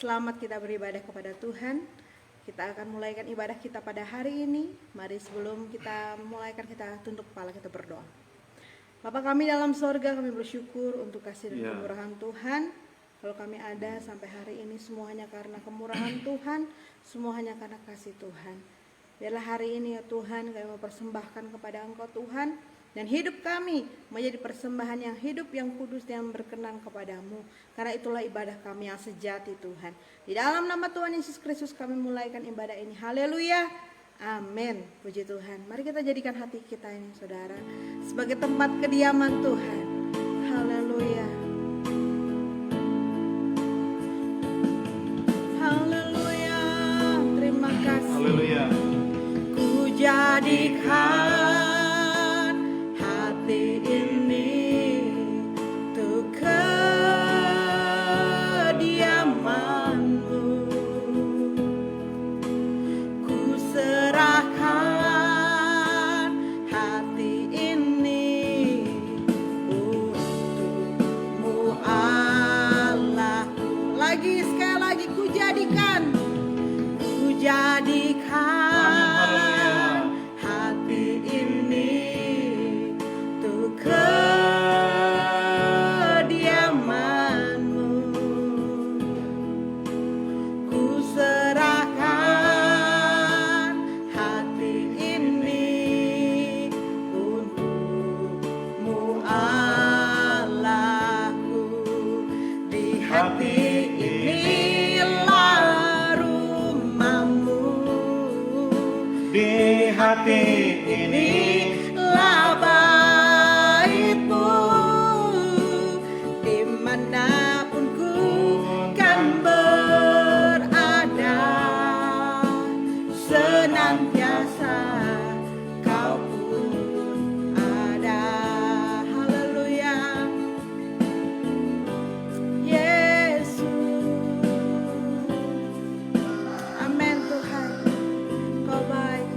Selamat kita beribadah kepada Tuhan. Kita akan mulaikan ibadah kita pada hari ini. Mari sebelum kita memulaikan, kita tunduk kepala, kita berdoa. Bapa kami dalam sorga, kami bersyukur untuk kasih dan kemurahan Tuhan. Kalau kami ada sampai hari ini, semua hanya karena kemurahan Tuhan, semua hanya karena kasih Tuhan. Biarlah hari ini ya Tuhan, kami mempersembahkan kepada Engkau Tuhan, dan hidup kami menjadi persembahan yang hidup, yang kudus, yang berkenan kepadamu. Karena itulah ibadah kami yang sejati Tuhan. Di dalam nama Tuhan Yesus Kristus kami mulaikan ibadah ini. Haleluya. Amin. Puji Tuhan. Mari kita jadikan hati kita ini saudara sebagai tempat kediaman Tuhan. Haleluya. Haleluya. Terima kasih. Haleluya. Ku jadikan jadikan hati ini untuk kediamanmu. Ku serahkan hati ini untukmu Allahku. Di hati hati ini lah baitmu, dimanapun ku kan berada, senantiasa kau pun ada. Haleluya, Yesus. Amin Tuhan, kau baik.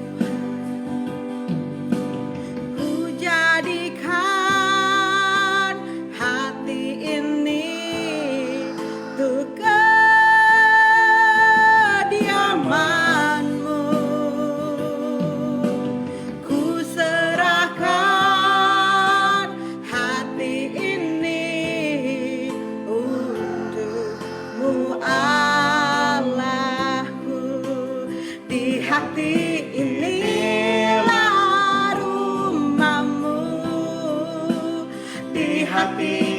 Hati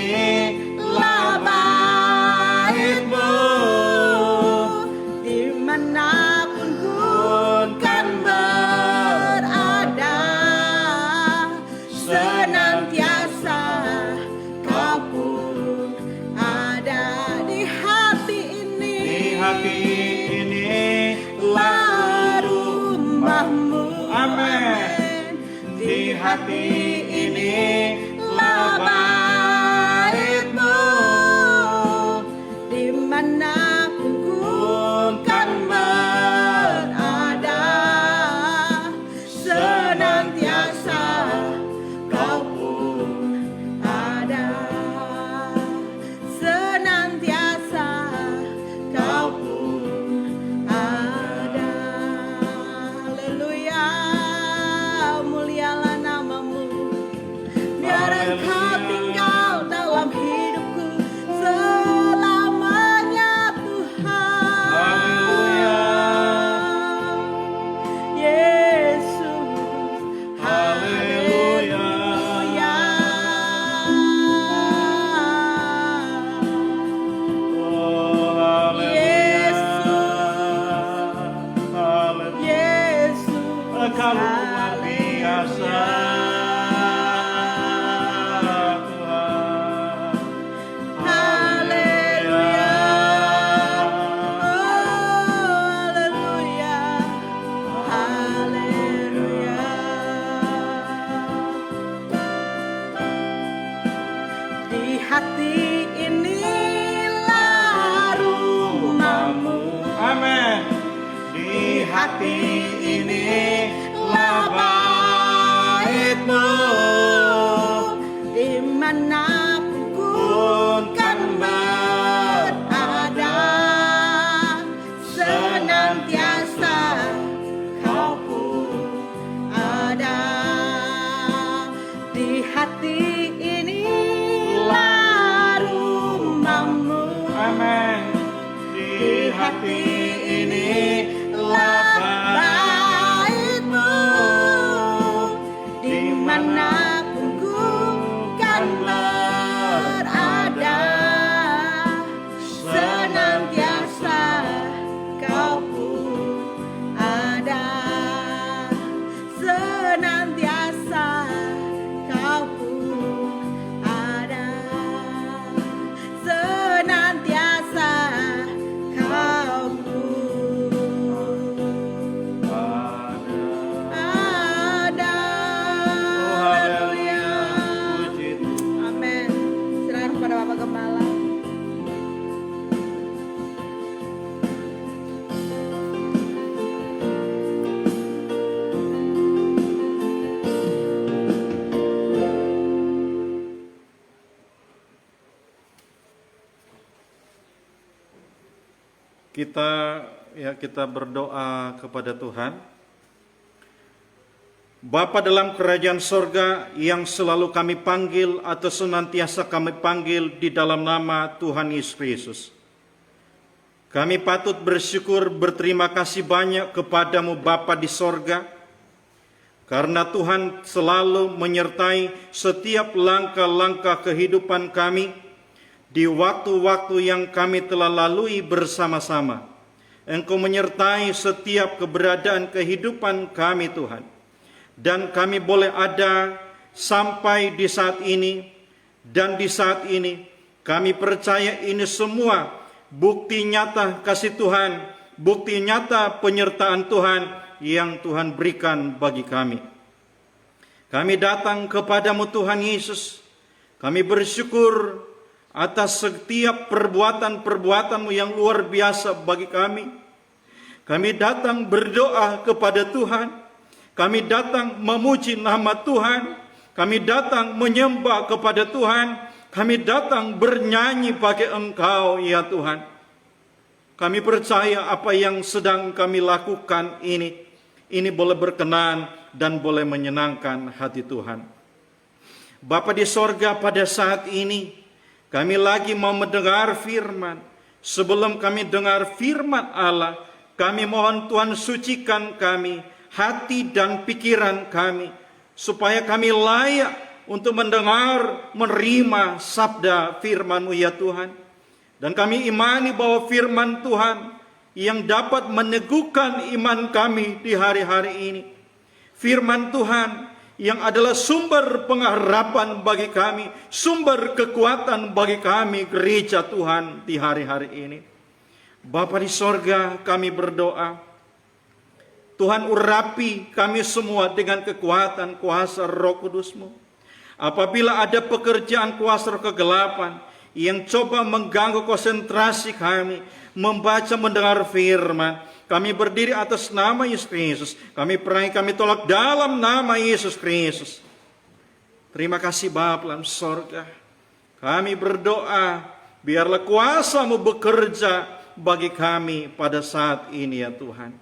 ini lah baitmu, dimanapun ku kan berada, senantiasa kau pun ada, senantiasa kau pun ada. Haleluya, mulialah biar Engkau tinggal dalam hidupku selamanya Tuhan. Haleluya. Yesus. Haleluya. Oh, haleluya. Yesus. Yesus. Engkau luar biasa. Hati inilah rumahmu. Amin. Di hati inilah baitmu, dimanapun ku kan berada, hati ini lah baitmu, dimanapun ku kan berada, senantiasa kau pun ada, senantiasa kau pun ada, senantiasa kau pun ada. Haleluya. Amin. Serahkan kepada Bapak Gembala. Kita berdoa kepada Tuhan. Bapa dalam kerajaan sorga yang selalu kami panggil atau senantiasa kami panggil di dalam nama Tuhan Yesus Kristus. Kami patut bersyukur, berterima kasih banyak kepadamu Bapa di sorga, karena Tuhan selalu menyertai setiap langkah-langkah kehidupan kami di waktu-waktu yang kami telah lalui bersama-sama. Engkau menyertai setiap keberadaan kehidupan kami Tuhan. Dan kami boleh ada sampai di saat ini. Dan di saat ini kami percaya ini semua bukti nyata kasih Tuhan, bukti nyata penyertaan Tuhan yang Tuhan berikan bagi kami. Kami datang kepadamu Tuhan Yesus. Kami bersyukur atas setiap perbuatan-perbuatanmu yang luar biasa bagi kami. Kami datang berdoa kepada Tuhan. Kami datang memuji nama Tuhan. Kami datang menyembah kepada Tuhan. Kami datang bernyanyi bagi Engkau ya Tuhan. Kami percaya apa yang sedang kami lakukan ini boleh berkenan dan boleh menyenangkan hati Tuhan. Bapa di sorga, pada saat ini kami lagi mau mendengar firman. Sebelum kami dengar firman Allah, kami mohon Tuhan sucikan kami, hati dan pikiran kami, supaya kami layak untuk mendengar, menerima sabda firman-Mu ya Tuhan. Dan kami imani bahwa firman Tuhan yang dapat meneguhkan iman kami di hari-hari ini. Firman Tuhan yang adalah sumber pengharapan bagi kami, sumber kekuatan bagi kami gereja Tuhan di hari-hari ini. Bapa di sorga, kami berdoa, Tuhan urapi kami semua dengan kekuatan kuasa Roh Kudus-Mu. Apabila ada pekerjaan kuasa kegelapan yang coba mengganggu konsentrasi kami, membaca mendengar firman, kami berdiri atas nama Yesus Kristus. Kami perangi, kami tolak dalam nama Yesus Kristus. Terima kasih Bapa dalam sorga. Kami berdoa, biarlah kuasa-Mu bekerja bagi kami pada saat ini ya Tuhan.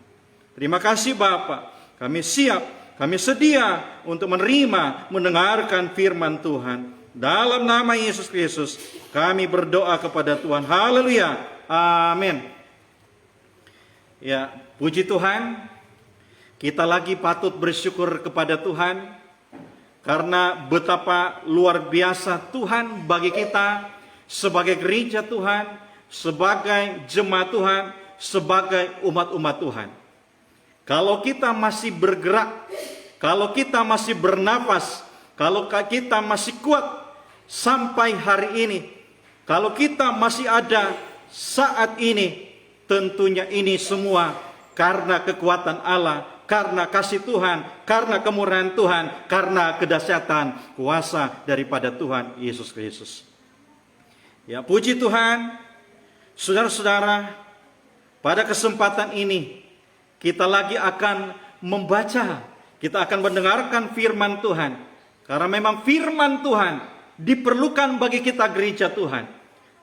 Terima kasih Bapa. Kami siap, kami sedia untuk menerima, mendengarkan firman Tuhan. Dalam nama Yesus Kristus, kami berdoa kepada Tuhan. Haleluya. Amin. Ya, puji Tuhan, kita lagi patut bersyukur kepada Tuhan karena betapa luar biasa Tuhan bagi kita sebagai gereja Tuhan, sebagai jemaat Tuhan, sebagai umat-umat Tuhan. Kalau kita masih bergerak, kalau kita masih bernapas, kalau kita masih kuat sampai hari ini, kalau kita masih ada saat ini, tentunya ini semua karena kekuatan Allah, karena kasih Tuhan, karena kemurahan Tuhan, karena kedahsyatan kuasa daripada Tuhan Yesus Kristus. Ya, puji Tuhan, saudara-saudara, pada kesempatan ini kita lagi akan membaca, kita akan mendengarkan firman Tuhan. Karena memang firman Tuhan diperlukan bagi kita gereja Tuhan.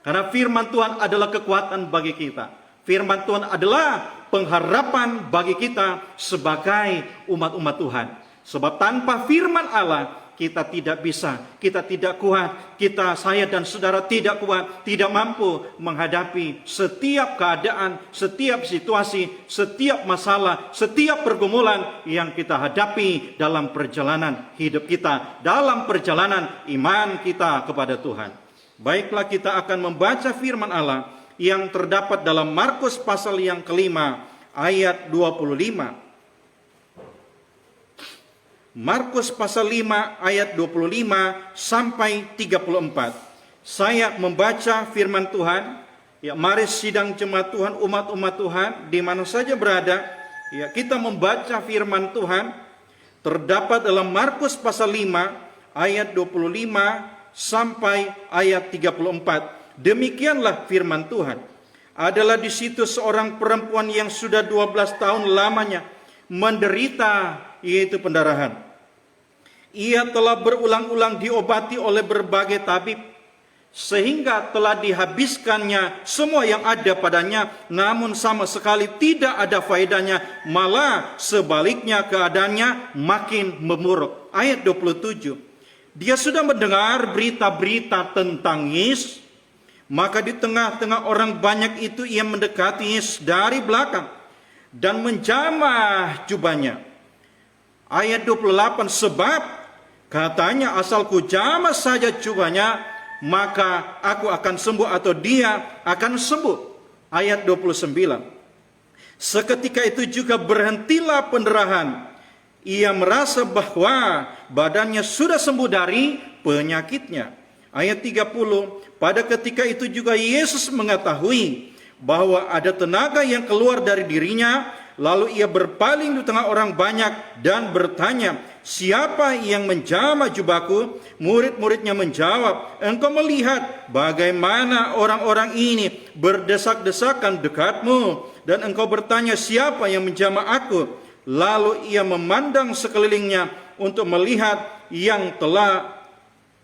Karena firman Tuhan adalah kekuatan bagi kita. Firman Tuhan adalah pengharapan bagi kita sebagai umat-umat Tuhan. Sebab tanpa firman Allah kita tidak bisa, kita tidak kuat, saya dan saudara tidak kuat, tidak mampu menghadapi setiap keadaan, setiap situasi, setiap masalah, setiap pergumulan yang kita hadapi dalam perjalanan hidup kita, dalam perjalanan iman kita kepada Tuhan. Baiklah, kita akan membaca firman Allah yang terdapat dalam Markus pasal yang kelima ayat 25. Markus pasal 5 ayat 25 sampai 34. Saya membaca firman Tuhan. Ya, mari sidang jemaat Tuhan, umat-umat Tuhan di mana saja berada, ya, kita membaca firman Tuhan terdapat dalam Markus pasal 5 ayat 25 sampai ayat 34. Demikianlah firman Tuhan. Adalah di situ seorang perempuan yang sudah 12 tahun lamanya menderita yaitu pendarahan. Ia telah berulang-ulang diobati oleh berbagai tabib, sehingga telah dihabiskannya semua yang ada padanya, namun sama sekali tidak ada faedahnya, malah sebaliknya keadaannya makin memburuk. Ayat 27. Dia sudah mendengar berita-berita tentang Yesus, maka di tengah-tengah orang banyak itu ia mendekati Yesus dari belakang dan menjamah jubahnya. Ayat 28, sebab katanya asalku jamah saja jubahnya, maka aku akan sembuh atau dia akan sembuh. Ayat 29, seketika itu juga berhentilah pendarahan. Ia merasa bahwa badannya sudah sembuh dari penyakitnya. Ayat 30, pada ketika itu juga Yesus mengetahui bahwa ada tenaga yang keluar dari dirinya. Lalu ia berpaling di tengah orang banyak dan bertanya, siapa yang menjamah jubahku? Murid-muridnya menjawab, engkau melihat bagaimana orang-orang ini berdesak-desakan dekatmu, dan engkau bertanya, siapa yang menjamah aku? Lalu ia memandang sekelilingnya untuk melihat yang telah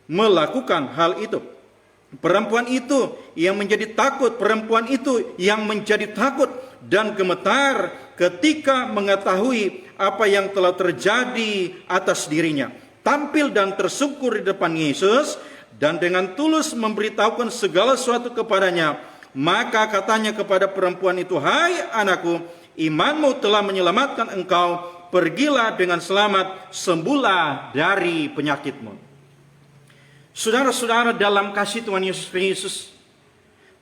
melakukan hal itu. Perempuan itu yang menjadi takut, perempuan itu yang menjadi takut dan gemetar ketika mengetahui apa yang telah terjadi atas dirinya. Tampil dan tersungkur di depan Yesus dan dengan tulus memberitahukan segala sesuatu kepadanya. Maka katanya kepada perempuan itu, hai anakku, imanmu telah menyelamatkan engkau, pergilah dengan selamat, sembuhlah dari penyakitmu. Saudara-saudara dalam kasih Tuhan Yesus Kristus,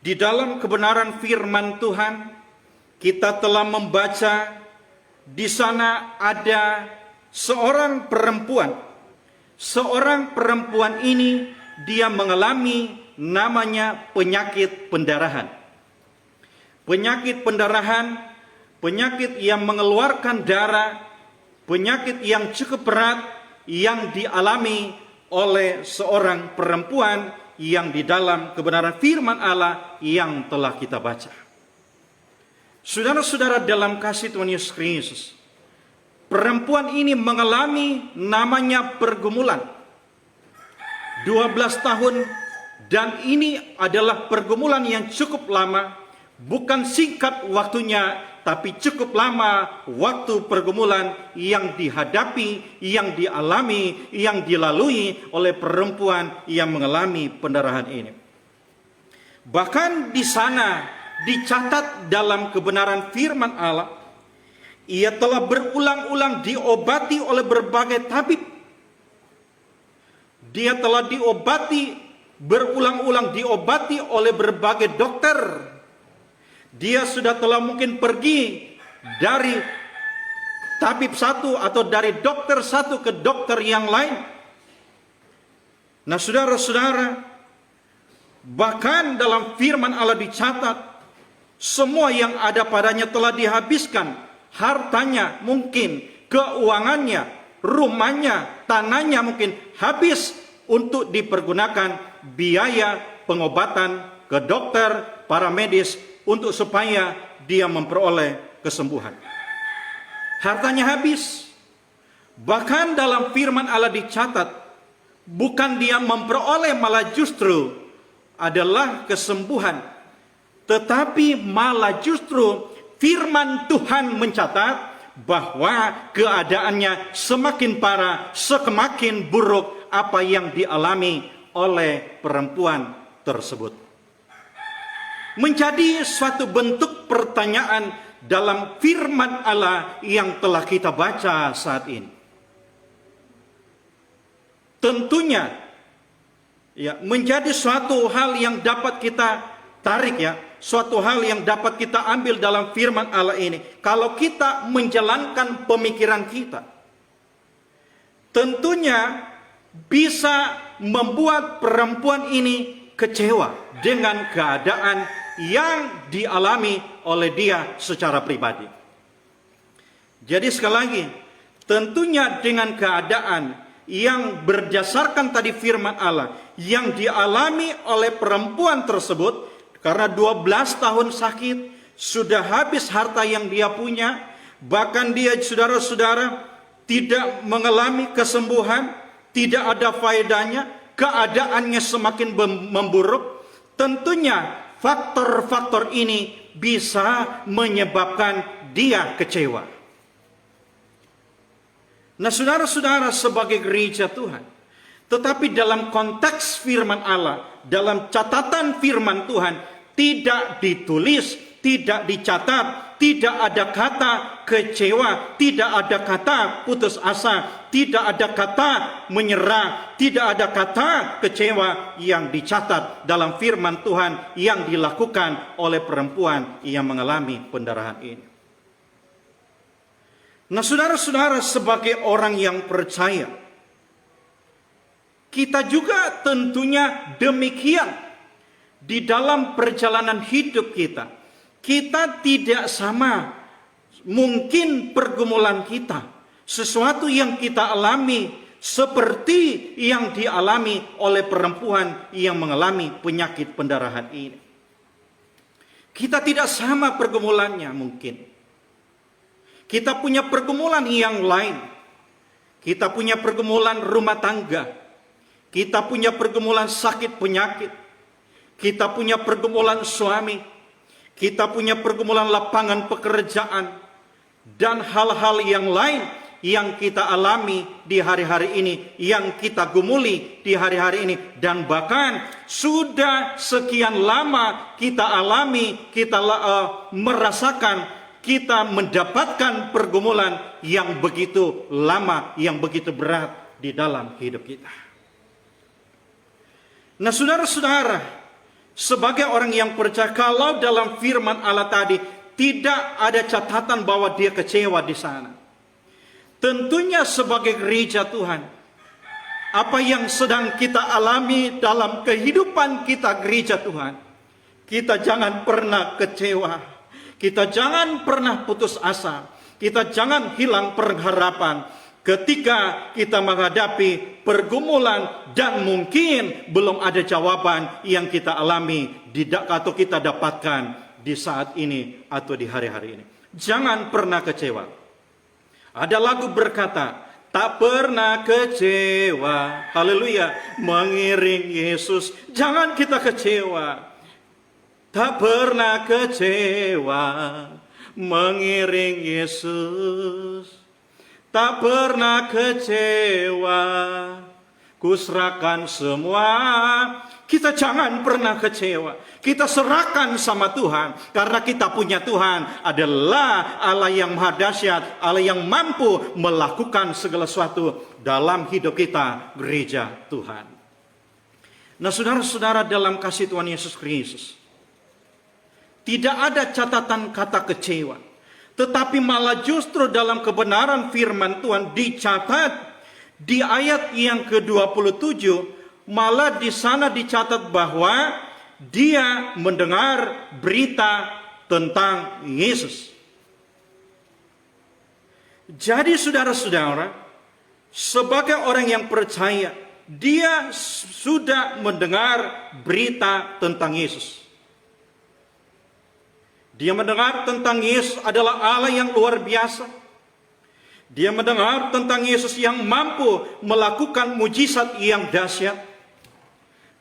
di dalam kebenaran firman Tuhan, kita telah membaca di sana ada seorang perempuan. Seorang perempuan ini dia mengalami namanya penyakit pendarahan. Penyakit pendarahan, penyakit yang mengeluarkan darah, penyakit yang cukup berat yang dialami oleh seorang perempuan yang di dalam kebenaran firman Allah yang telah kita baca. Saudara-saudara dalam kasih Tuhan Yesus Kristus, perempuan ini mengalami namanya pergumulan 12 tahun, dan ini adalah pergumulan yang cukup lama, bukan singkat waktunya, tapi cukup lama waktu pergumulan yang dihadapi, yang dialami, yang dilalui oleh perempuan yang mengalami pendarahan ini. Bahkan di sana dicatat dalam kebenaran firman Allah, ia telah berulang-ulang diobati oleh berbagai tabib. Dia telah berulang-ulang diobati oleh berbagai dokter. Dia sudah telah mungkin pergi dari tabib satu atau dari dokter satu ke dokter yang lain. Nah, saudara-saudara, bahkan dalam firman Allah dicatat, semua yang ada padanya telah dihabiskan. Hartanya mungkin, keuangannya, rumahnya, tanahnya mungkin habis untuk dipergunakan biaya pengobatan ke dokter, para medis, untuk supaya dia memperoleh kesembuhan. Hartanya habis. Bahkan dalam firman Allah dicatat, bukan dia memperoleh, malah justru adalah kesembuhan. Tetapi malah justru firman Tuhan mencatat bahwa keadaannya semakin parah, semakin buruk apa yang dialami oleh perempuan tersebut. Menjadi suatu bentuk pertanyaan dalam firman Allah yang telah kita baca saat ini. Tentunya ya, menjadi suatu hal yang dapat kita tarik ya, suatu hal yang dapat kita ambil dalam firman Allah ini. Kalau kita menjalankan pemikiran kita, tentunya bisa membuat perempuan ini kecewa dengan keadaan yang dialami oleh dia secara pribadi. Jadi sekali lagi, tentunya dengan keadaan yang berdasarkan tadi firman Allah yang dialami oleh perempuan tersebut, karena 12 tahun sakit, sudah habis harta yang dia punya, bahkan dia, saudara-saudara, tidak mengalami kesembuhan, tidak ada faedahnya, keadaannya semakin memburuk. Tentunya faktor-faktor ini bisa menyebabkan dia kecewa. Nah, saudara-saudara, sebagai gereja Tuhan, tetapi dalam konteks firman Allah, dalam catatan firman Tuhan, tidak ditulis, tidak dicatat, tidak ada kata kecewa, tidak ada kata putus asa, tidak ada kata menyerah, tidak ada kata kecewa yang dicatat dalam firman Tuhan yang dilakukan oleh perempuan yang mengalami pendarahan ini. Nah, saudara-saudara, sebagai orang yang percaya, kita juga tentunya demikian di dalam perjalanan hidup kita. Kita tidak sama mungkin pergumulan kita, sesuatu yang kita alami seperti yang dialami oleh perempuan yang mengalami penyakit pendarahan ini. Kita tidak sama pergumulannya mungkin. Kita punya pergumulan yang lain. Kita punya pergumulan rumah tangga. Kita punya pergumulan sakit penyakit. Kita punya pergumulan suami. Kita punya pergumulan lapangan pekerjaan. Dan hal-hal yang lain yang kita alami di hari-hari ini. Yang kita gumuli di hari-hari ini. Dan bahkan sudah sekian lama kita alami, kita merasakan, kita mendapatkan pergumulan yang begitu lama, yang begitu berat di dalam hidup kita. Nah, saudara-saudara, sebagai orang yang percaya, kalau dalam firman Allah tadi tidak ada catatan bahwa dia kecewa di sana, tentunya sebagai gereja Tuhan, apa yang sedang kita alami dalam kehidupan kita gereja Tuhan, kita jangan pernah kecewa. Kita jangan pernah putus asa. Kita jangan hilang pengharapan ketika kita menghadapi pergumulan dan mungkin belum ada jawaban yang kita alami atau kita dapatkan di saat ini atau di hari-hari ini. Jangan pernah kecewa. Ada lagu berkata, tak pernah kecewa. Haleluya. Mengiring Yesus. Jangan kita kecewa. Tak pernah kecewa mengiring Yesus. Tak pernah kecewa, ku serahkan semua. Kita jangan pernah kecewa. Kita serahkan sama Tuhan. Karena kita punya Tuhan adalah Allah yang maha dahsyat, Allah yang mampu melakukan segala sesuatu dalam hidup kita, gereja Tuhan. Nah, saudara-saudara, dalam kasih Tuhan Yesus Kristus, tidak ada catatan kata kecewa. Tetapi malah justru dalam kebenaran firman Tuhan dicatat di ayat yang ke-27. Malah di sana dicatat bahwa dia mendengar berita tentang Yesus. Jadi saudara-saudara, sebagai orang yang percaya, dia sudah mendengar berita tentang Yesus. Dia mendengar tentang Yesus adalah Allah yang luar biasa. Dia mendengar tentang Yesus yang mampu melakukan mujizat yang dahsyat.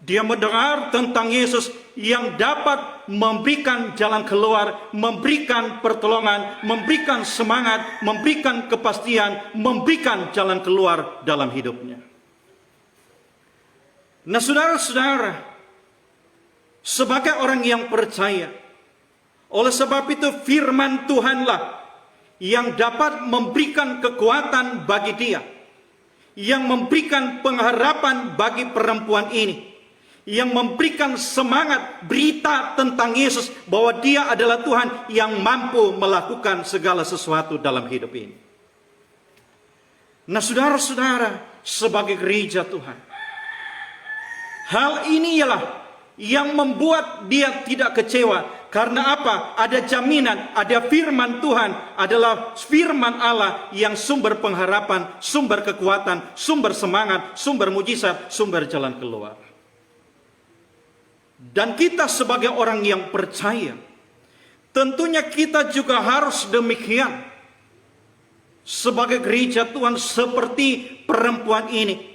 Dia mendengar tentang Yesus yang dapat memberikan jalan keluar, memberikan pertolongan, memberikan semangat, memberikan kepastian, memberikan jalan keluar dalam hidupnya. Nah, saudara-saudara, sebagai orang yang percaya, oleh sebab itu firman Tuhanlah yang dapat memberikan kekuatan bagi dia, yang memberikan pengharapan bagi perempuan ini, yang memberikan semangat berita tentang Yesus bahwa dia adalah Tuhan yang mampu melakukan segala sesuatu dalam hidup ini. Nah, saudara-saudara, sebagai gereja Tuhan, hal ini ialah yang membuat dia tidak kecewa. Karena apa? Ada jaminan, ada firman Tuhan, adalah firman Allah yang sumber pengharapan, sumber kekuatan, sumber semangat, sumber mujizat, sumber jalan keluar. Dan kita sebagai orang yang percaya, tentunya kita juga harus demikian. Sebagai gereja Tuhan seperti perempuan ini,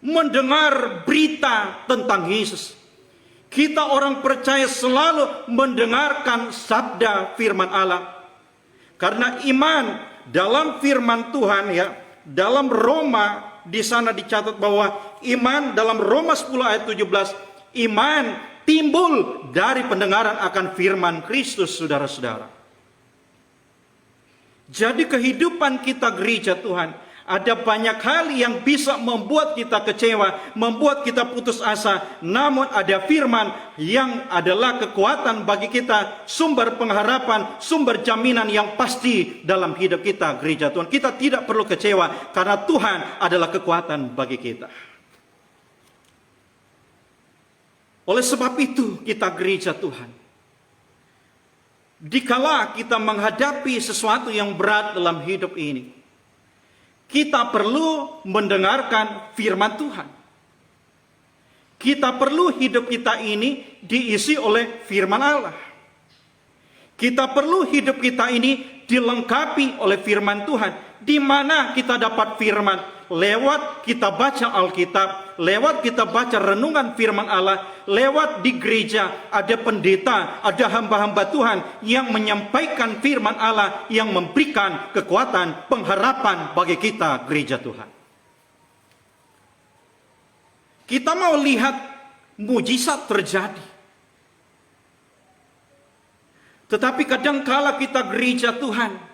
mendengar berita tentang Yesus. Kita orang percaya selalu mendengarkan sabda firman Allah. Karena iman dalam firman Tuhan, ya, dalam Roma di sana dicatat bahwa iman dalam Roma 10 ayat 17, iman timbul dari pendengaran akan firman Kristus, saudara-saudara. Jadi kehidupan kita gereja Tuhan, ada banyak hal yang bisa membuat kita kecewa, membuat kita putus asa. Namun ada firman yang adalah kekuatan bagi kita, sumber pengharapan, sumber jaminan yang pasti dalam hidup kita gereja Tuhan. Kita tidak perlu kecewa karena Tuhan adalah kekuatan bagi kita. Oleh sebab itu kita gereja Tuhan, dikala kita menghadapi sesuatu yang berat dalam hidup ini, kita perlu mendengarkan firman Tuhan. Kita perlu hidup kita ini diisi oleh firman Allah. Kita perlu hidup kita ini dilengkapi oleh firman Tuhan. Di mana kita dapat firman? Lewat kita baca Alkitab, lewat kita baca renungan firman Allah, lewat di gereja ada pendeta, ada hamba-hamba Tuhan yang menyampaikan firman Allah, yang memberikan kekuatan, pengharapan bagi kita gereja Tuhan. Kita mau lihat mujizat terjadi. Tetapi kadangkala kita gereja Tuhan,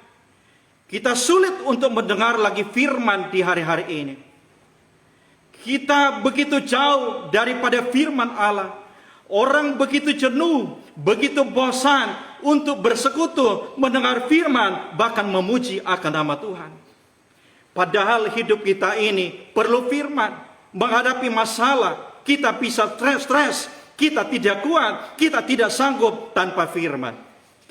kita sulit untuk mendengar lagi firman di hari-hari ini. Kita begitu jauh daripada firman Allah. Orang begitu jenuh, begitu bosan untuk bersekutu, mendengar firman, bahkan memuji akan nama Tuhan. Padahal hidup kita ini perlu firman. Menghadapi masalah, kita bisa stres, kita tidak kuat, kita tidak sanggup tanpa firman.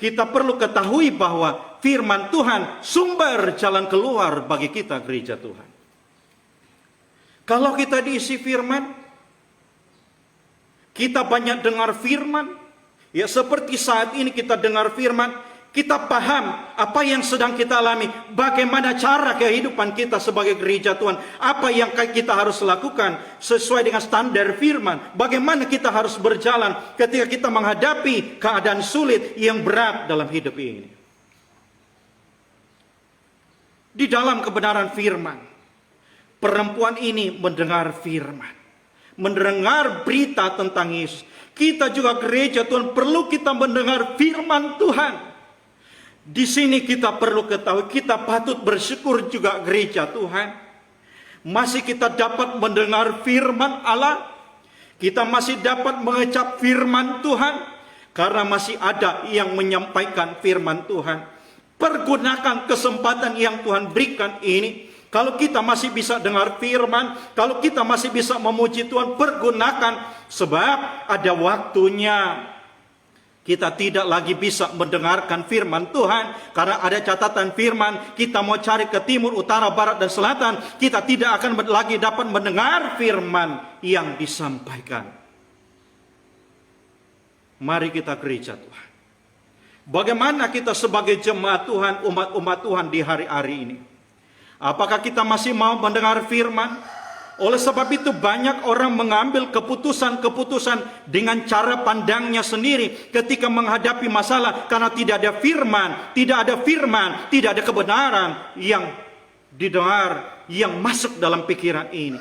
Kita perlu ketahui bahwa firman Tuhan sumber jalan keluar bagi kita gereja Tuhan. Kalau kita diisi firman, kita banyak dengar firman, ya seperti saat ini kita dengar firman, kita paham apa yang sedang kita alami, bagaimana cara kehidupan kita sebagai gereja Tuhan, apa yang kita harus lakukan sesuai dengan standar firman, bagaimana kita harus berjalan ketika kita menghadapi keadaan sulit yang berat dalam hidup ini. Di dalam kebenaran firman, perempuan ini mendengar firman, mendengar berita tentang Yesus. Kita juga gereja Tuhan perlu kita mendengar firman Tuhan. Di sini kita perlu ketahui, kita patut bersyukur juga gereja Tuhan. Masih kita dapat mendengar firman Allah. Kita masih dapat mengecap firman Tuhan. Karena masih ada yang menyampaikan firman Tuhan. Pergunakan kesempatan yang Tuhan berikan ini. Kalau kita masih bisa dengar firman, kalau kita masih bisa memuji Tuhan, pergunakan. Sebab ada waktunya kita tidak lagi bisa mendengarkan firman Tuhan. Karena ada catatan firman, kita mau cari ke timur, utara, barat, dan selatan, kita tidak akan lagi dapat mendengar firman yang disampaikan. Mari kita gereja Tuhan. Bagaimana kita sebagai jemaat Tuhan, umat-umat Tuhan di hari-hari ini? Apakah kita masih mau mendengar firman? Oleh sebab itu banyak orang mengambil keputusan-keputusan dengan cara pandangnya sendiri ketika menghadapi masalah. Karena tidak ada firman, tidak ada kebenaran yang didengar, yang masuk dalam pikiran ini.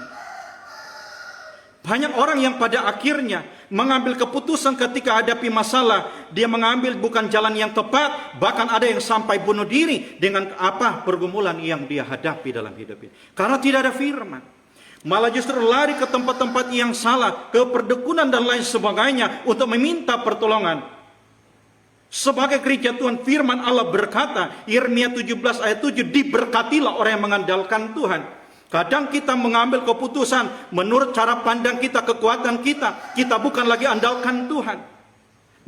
Banyak orang yang pada akhirnya mengambil keputusan ketika hadapi masalah. Dia mengambil bukan jalan yang tepat. Bahkan ada yang sampai bunuh diri dengan pergumulan yang dia hadapi dalam hidup ini. Karena tidak ada firman. Malah justru lari ke tempat-tempat yang salah, ke perdukunan dan lain sebagainya untuk meminta pertolongan. Sebagai gereja Tuhan, firman Allah berkata, Yeremia 17 ayat 7, diberkatilah orang yang mengandalkan Tuhan. Kadang kita mengambil keputusan menurut cara pandang kita, kekuatan kita. Kita bukan lagi andalkan Tuhan.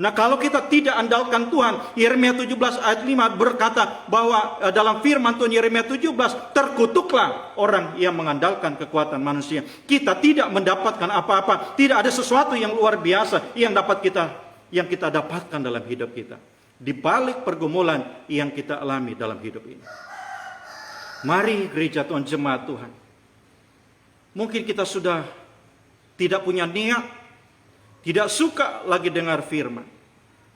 Nah, kalau kita tidak andalkan Tuhan, Yeremia 17 ayat 5 berkata bahwa dalam firman Tuhan Yeremia 17, terkutuklah orang yang mengandalkan kekuatan manusia. Kita tidak mendapatkan apa-apa, tidak ada sesuatu yang luar biasa yang kita dapatkan dalam hidup kita. Di balik pergumulan yang kita alami dalam hidup ini. Mari gereja Tuhan, jemaat Tuhan. Mungkin kita sudah tidak punya niat, tidak suka lagi dengar firman.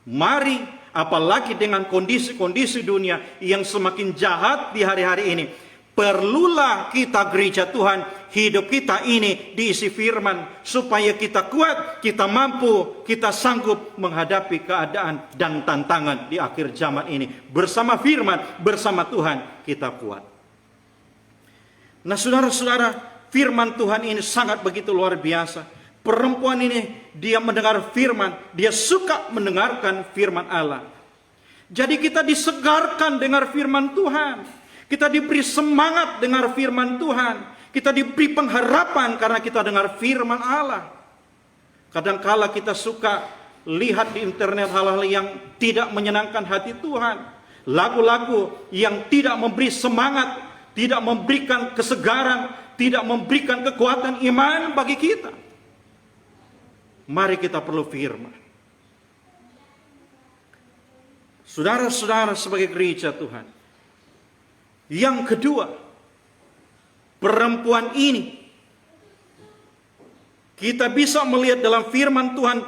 Mari, apalagi dengan kondisi-kondisi dunia yang semakin jahat di hari-hari ini. Perlulah kita gereja Tuhan, hidup kita ini diisi firman. Supaya kita kuat, kita mampu, kita sanggup menghadapi keadaan dan tantangan di akhir zaman ini. Bersama firman, bersama Tuhan kita kuat. Nah, saudara-saudara, firman Tuhan ini sangat begitu luar biasa. Perempuan ini, dia mendengar firman, dia suka mendengarkan firman Allah. Jadi kita disegarkan dengar firman Tuhan. Kita diberi semangat dengar firman Tuhan. Kita diberi pengharapan karena kita dengar firman Allah. Kadangkala kita suka lihat di internet hal-hal yang tidak menyenangkan hati Tuhan. Lagu-lagu yang tidak memberi semangat, tidak memberikan kesegaran, tidak memberikan kekuatan iman bagi kita. Mari kita perlu firman. Saudara-saudara sebagai gereja Tuhan. Yang kedua, perempuan ini kita bisa melihat dalam firman Tuhan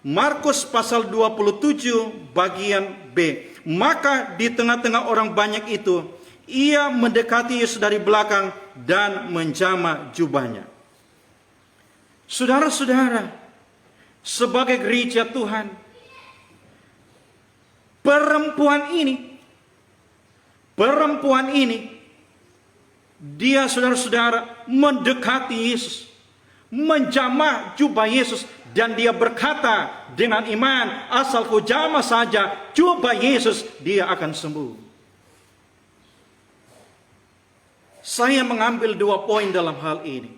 Markus pasal 27 bagian B. Maka di tengah-tengah orang banyak itu, ia mendekati Yesus dari belakang dan menjamah jubahnya. Saudara-saudara, sebagai gereja Tuhan, perempuan ini, dia saudara-saudara mendekati Yesus, menjamah jubah Yesus, dan dia berkata dengan iman, asal ku jamah saja jubah Yesus, dia akan sembuh. Saya mengambil 2 poin dalam hal ini.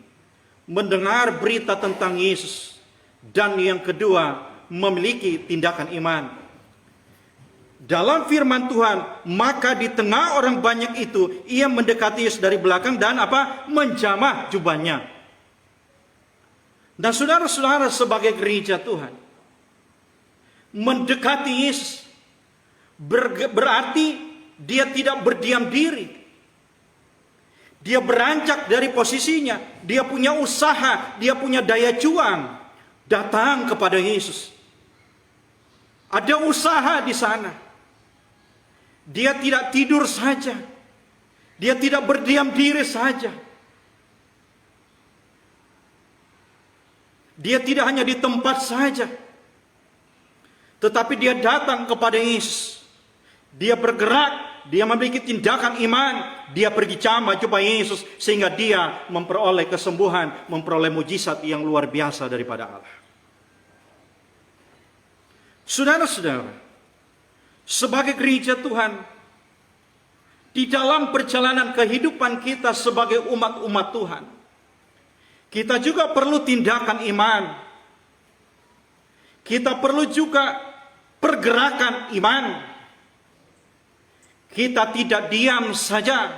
Mendengar berita tentang Yesus. Dan yang kedua, memiliki tindakan iman. Dalam firman Tuhan, maka di tengah orang banyak itu, ia mendekati Yesus dari belakang dan menjamah jubahnya. Dan saudara-saudara sebagai gereja Tuhan, mendekati Yesus berarti dia tidak berdiam diri. Dia beranjak dari posisinya, dia punya usaha, dia punya daya juang, datang kepada Yesus. Ada usaha di sana. Dia tidak tidur saja. Dia tidak berdiam diri saja. Dia tidak hanya di tempat saja. Tetapi dia datang kepada Yesus. Dia bergerak, dia memiliki tindakan iman. Dia pergi jamah jubah Yesus sehingga dia memperoleh kesembuhan, memperoleh mujizat yang luar biasa daripada Allah. Saudara-saudara, sebagai gereja Tuhan, di dalam perjalanan kehidupan kita sebagai umat-umat Tuhan, kita juga perlu tindakan iman. Kita perlu juga pergerakan iman. Kita tidak diam saja.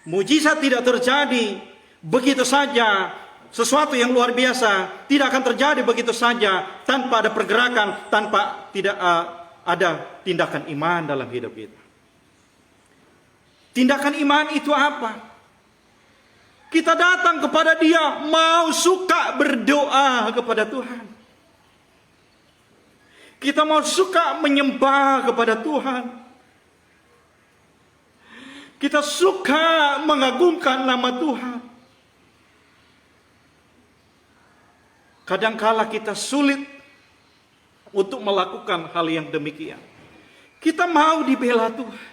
Mujizat tidak terjadi begitu saja. Sesuatu yang luar biasa tidak akan terjadi begitu saja tanpa ada pergerakan, tanpa tidak ada tindakan iman dalam hidup kita. Tindakan iman itu apa? Kita datang kepada Dia, mau suka berdoa kepada Tuhan. Kita mau suka menyembah kepada Tuhan. Kita suka mengagungkan nama Tuhan. kadangkala kita sulit untuk melakukan hal yang demikian. Kita mau dibela Tuhan,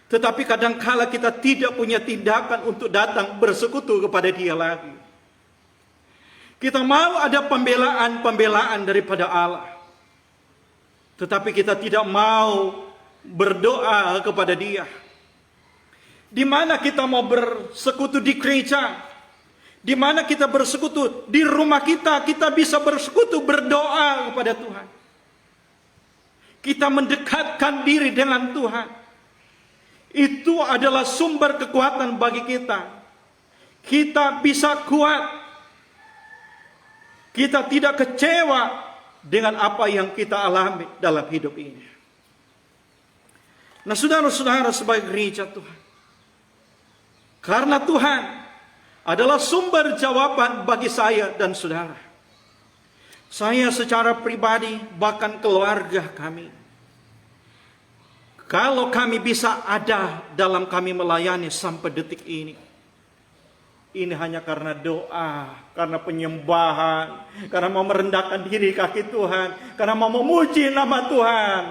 tetapi kadangkala kita tidak punya tindakan untuk datang bersekutu kepada Dia lagi. Kita mau ada pembelaan daripada Allah, tetapi kita tidak mau berdoa kepada Dia. Di mana kita mau bersekutu di gereja, di mana kita bersekutu di rumah kita bisa bersekutu berdoa kepada Tuhan. Kita mendekatkan diri dengan Tuhan. Itu adalah sumber kekuatan bagi kita. Kita bisa kuat. Kita tidak kecewa dengan apa yang kita alami dalam hidup ini. Nah, saudara-saudara, sebagai gereja Tuhan, karena Tuhan adalah sumber jawaban bagi saya dan saudara. Saya secara pribadi, bahkan keluarga kami, kalau kami bisa ada dalam kami melayani sampai detik ini hanya karena doa, karena penyembahan, karena mau merendahkan diri kaki Tuhan, karena mau memuji nama Tuhan,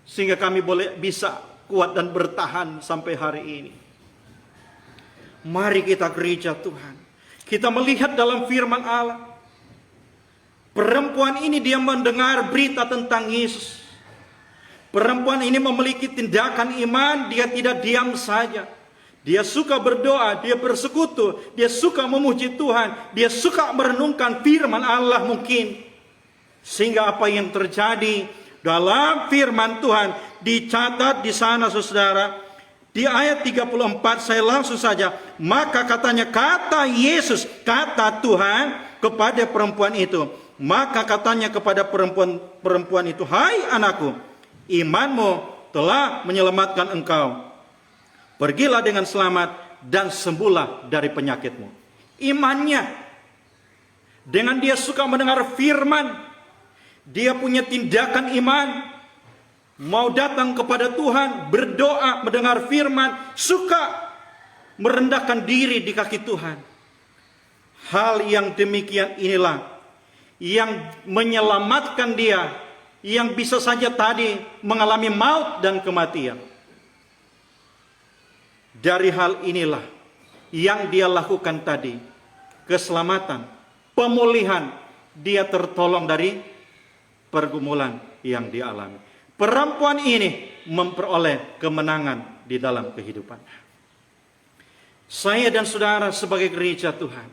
sehingga kami bisa kuat dan bertahan sampai hari ini. Mari kita gereja Tuhan, kita melihat dalam firman Allah, perempuan ini dia mendengar berita tentang Yesus. Perempuan ini memiliki tindakan iman, dia tidak diam saja. Dia suka berdoa, dia bersekutu, dia suka memuji Tuhan, dia suka merenungkan firman Allah mungkin. Sehingga apa yang terjadi dalam firman Tuhan dicatat di sana, saudara. Di ayat 34 saya langsung saja. Maka katanya, kata Yesus, kata Tuhan kepada perempuan itu. Maka katanya kepada perempuan itu, hai anakku, imanmu telah menyelamatkan engkau. Pergilah dengan selamat dan sembuhlah dari penyakitmu. Imannya, dengan dia suka mendengar firman, dia punya tindakan iman, mau datang kepada Tuhan, berdoa, mendengar firman, suka merendahkan diri di kaki Tuhan. Hal yang demikian inilah yang menyelamatkan dia, yang bisa saja tadi mengalami maut dan kematian. Dari hal inilah yang dia lakukan tadi, keselamatan, pemulihan, dia tertolong dari pergumulan yang dialami. Perempuan ini memperoleh kemenangan di dalam kehidupan. Saya dan saudara sebagai gereja Tuhan,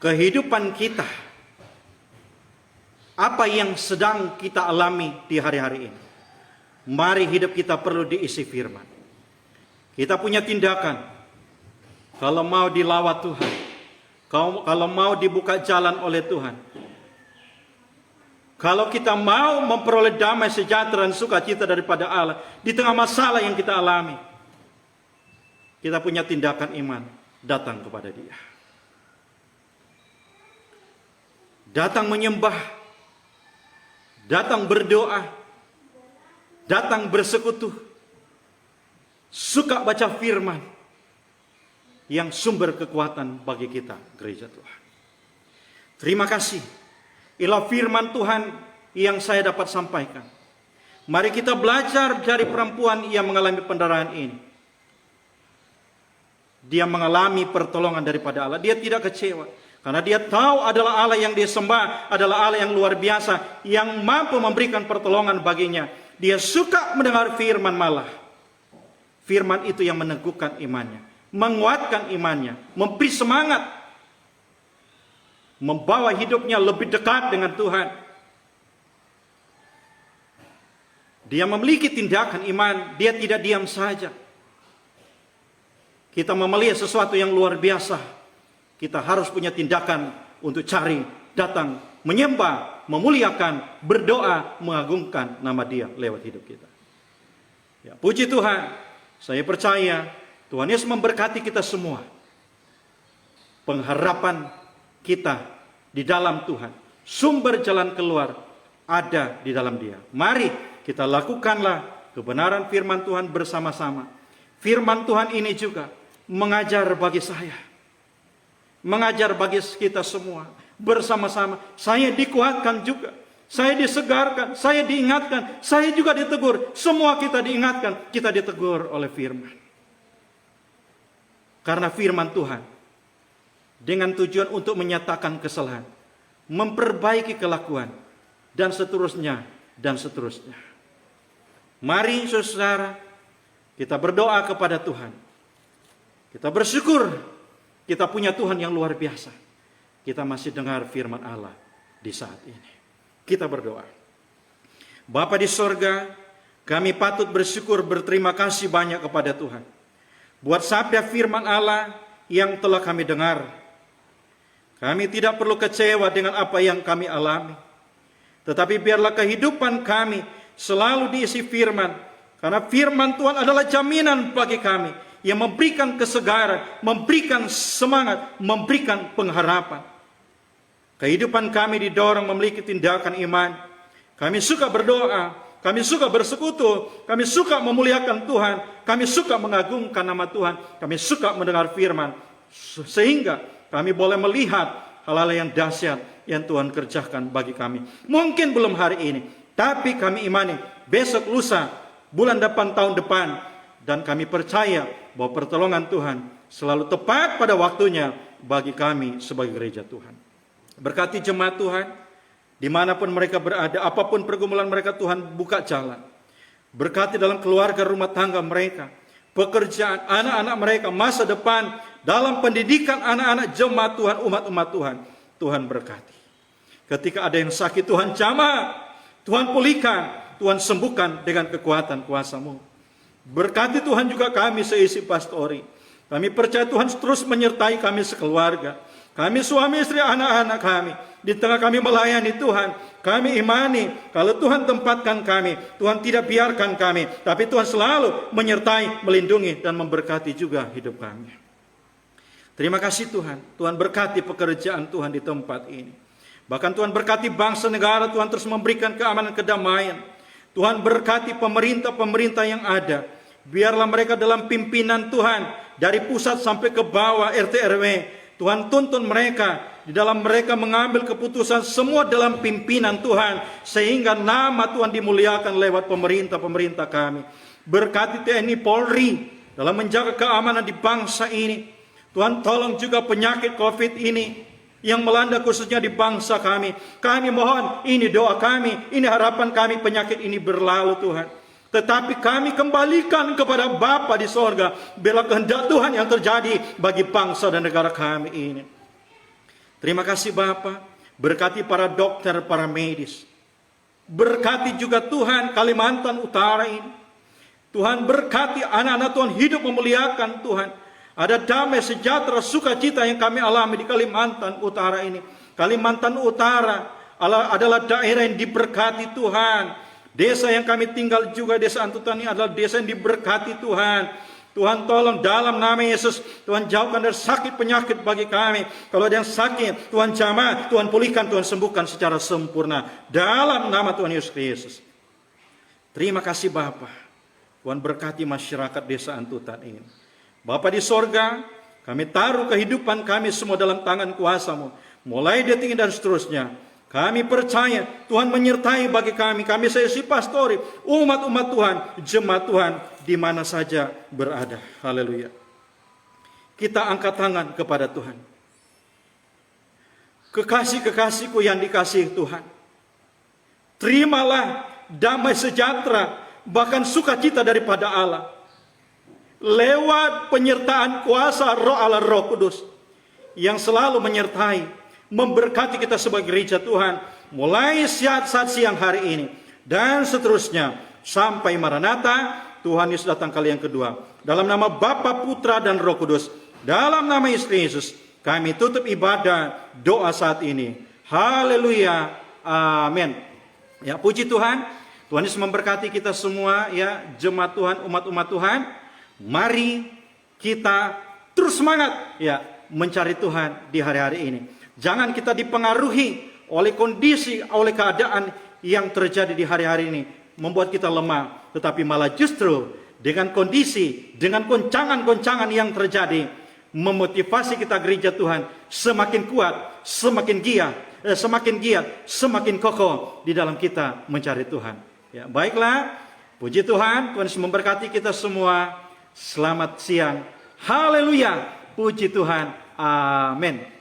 kehidupan kita, apa yang sedang kita alami di hari-hari ini, mari hidup kita perlu diisi firman. Kita punya tindakan, kalau mau dilawat Tuhan, kalau mau dibuka jalan oleh Tuhan, kalau kita mau memperoleh damai sejahtera dan sukacita daripada Allah di tengah masalah yang kita alami, kita punya tindakan iman, datang kepada Dia. Datang menyembah, datang berdoa, datang bersekutu, suka baca firman yang sumber kekuatan bagi kita, gereja Tuhan. Terima kasih. Inilah firman Tuhan yang saya dapat sampaikan. Mari kita belajar dari perempuan yang mengalami pendarahan ini. Dia mengalami pertolongan daripada Allah. Dia tidak kecewa, karena dia tahu adalah Allah yang dia sembah, adalah Allah yang luar biasa, yang mampu memberikan pertolongan baginya. Dia suka mendengar firman malah. Firman itu yang meneguhkan imannya, menguatkan imannya, memberi semangat, membawa hidupnya lebih dekat dengan Tuhan. Dia memiliki tindakan iman, dia tidak diam saja. Kita memelihat sesuatu yang luar biasa, kita harus punya tindakan untuk cari, datang, menyembah, memuliakan, berdoa, mengagungkan nama Dia lewat hidup kita. Ya, puji Tuhan, saya percaya Tuhan Yesus memberkati kita semua. Pengharapan kita di dalam Tuhan, sumber jalan keluar ada di dalam Dia. Mari kita lakukanlah kebenaran firman Tuhan bersama-sama. Firman Tuhan ini juga mengajar bagi saya mengajar bagi kita semua. Bersama-sama, saya dikuatkan juga. Saya disegarkan, saya diingatkan, saya juga ditegur. Semua kita diingatkan, kita ditegur oleh firman. Karena firman Tuhan, dengan tujuan untuk menyatakan kesalahan, memperbaiki kelakuan, dan seterusnya, dan seterusnya. Mari saudara, kita berdoa kepada Tuhan. Kita bersyukur, kita punya Tuhan yang luar biasa. Kita masih dengar firman Allah di saat ini. Kita berdoa. Bapa di sorga, kami patut bersyukur, berterima kasih banyak kepada Tuhan. Buat sabda firman Allah yang telah kami dengar. Kami tidak perlu kecewa dengan apa yang kami alami. Tetapi biarlah kehidupan kami selalu diisi firman. Karena firman Tuhan adalah jaminan bagi kami. Yang memberikan kesegaran, memberikan semangat, memberikan pengharapan. Kehidupan kami didorong memiliki tindakan iman. Kami suka berdoa, kami suka bersekutu, kami suka memuliakan Tuhan, kami suka mengagungkan nama Tuhan, kami suka mendengar firman. Sehingga kami boleh melihat hal-hal yang dahsyat yang Tuhan kerjakan bagi kami. Mungkin belum hari ini, tapi kami imani besok, lusa, bulan depan, tahun depan. Dan kami percaya bahwa pertolongan Tuhan selalu tepat pada waktunya bagi kami sebagai gereja Tuhan. Berkati jemaat Tuhan, dimanapun mereka berada, apapun pergumulan mereka, Tuhan buka jalan. Berkati dalam keluarga rumah tangga mereka, pekerjaan anak-anak mereka, masa depan, dalam pendidikan anak-anak jemaat Tuhan, umat-umat Tuhan. Tuhan berkati. Ketika ada yang sakit, Tuhan jamah, Tuhan pulihkan, Tuhan sembuhkan dengan kekuatan kuasa-Mu. Berkati Tuhan juga kami seisi pastori. Kami percaya Tuhan terus menyertai kami sekeluarga. Kami suami istri anak-anak kami. Di tengah kami melayani Tuhan. Kami imani kalau Tuhan tempatkan kami, Tuhan tidak biarkan kami. Tapi Tuhan selalu menyertai, melindungi, dan memberkati juga hidup kami. Terima kasih Tuhan. Tuhan berkati pekerjaan Tuhan di tempat ini. Bahkan Tuhan berkati bangsa negara. Tuhan terus memberikan keamanan, kedamaian. Tuhan berkati pemerintah-pemerintah yang ada. Biarlah mereka dalam pimpinan Tuhan. Dari pusat sampai ke bawah RT RW. Tuhan tuntun mereka. Di dalam mereka mengambil keputusan semua dalam pimpinan Tuhan. Sehingga nama Tuhan dimuliakan lewat pemerintah-pemerintah kami. Berkati TNI Polri dalam menjaga keamanan di bangsa ini. Tuhan tolong juga penyakit COVID ini yang melanda khususnya di bangsa kami. Kami mohon, ini doa kami, ini harapan kami, penyakit ini berlalu Tuhan. Tetapi kami kembalikan kepada Bapa di sorga, biarlah kehendak Tuhan yang terjadi bagi bangsa dan negara kami ini. Terima kasih Bapa, berkati para dokter, para medis. Berkati juga Tuhan Kalimantan Utara ini. Tuhan berkati anak-anak Tuhan hidup memuliakan Tuhan. Ada damai, sejahtera, sukacita yang kami alami di Kalimantan Utara ini. Kalimantan Utara adalah daerah yang diberkati Tuhan. Desa yang kami tinggal juga, Desa Antutani, adalah desa yang diberkati Tuhan. Tuhan tolong dalam nama Yesus, Tuhan jauhkan dari sakit penyakit bagi kami. Kalau ada yang sakit, Tuhan jamah, Tuhan pulihkan, Tuhan sembuhkan secara sempurna. Dalam nama Tuhan Yesus Kristus. Terima kasih Bapa. Tuhan berkati masyarakat Desa Antutan ini. Bapa di sorga, kami taruh kehidupan kami semua dalam tangan kuasa-Mu. Mulai detik ini dan seterusnya. Kami percaya Tuhan menyertai bagi kami. Kami seisi pastori, umat-umat Tuhan, jemaat Tuhan, di mana saja berada. Haleluya. Kita angkat tangan kepada Tuhan. Kekasih-kekasihku yang dikasihi Tuhan. Terimalah damai sejahtera, bahkan sukacita daripada Allah. Lewat penyertaan kuasa Roh Allah, Roh Kudus yang selalu menyertai, memberkati kita sebagai gereja Tuhan, mulai saat siang hari ini dan seterusnya sampai Maranatha, Tuhan Yesus datang kali yang kedua. Dalam nama Bapa, Putra, dan Roh Kudus, dalam nama Yesus Kristus, kami tutup ibadah doa saat ini. Haleluya, amin. Ya, puji Tuhan. Tuhan Yesus memberkati kita semua, ya, jemaat Tuhan, umat-umat Tuhan. Mari kita terus semangat, ya, mencari Tuhan di hari-hari ini. Jangan kita dipengaruhi oleh kondisi, oleh keadaan yang terjadi di hari-hari ini, membuat kita lemah. Tetapi malah justru dengan kondisi, dengan goncangan-goncangan yang terjadi, memotivasi kita gereja Tuhan semakin kuat, semakin giat, semakin kokoh di dalam kita mencari Tuhan. Ya, baiklah, puji Tuhan, Tuhan Yesus memberkati kita semua. Selamat siang. Haleluya. Puji Tuhan. Amin.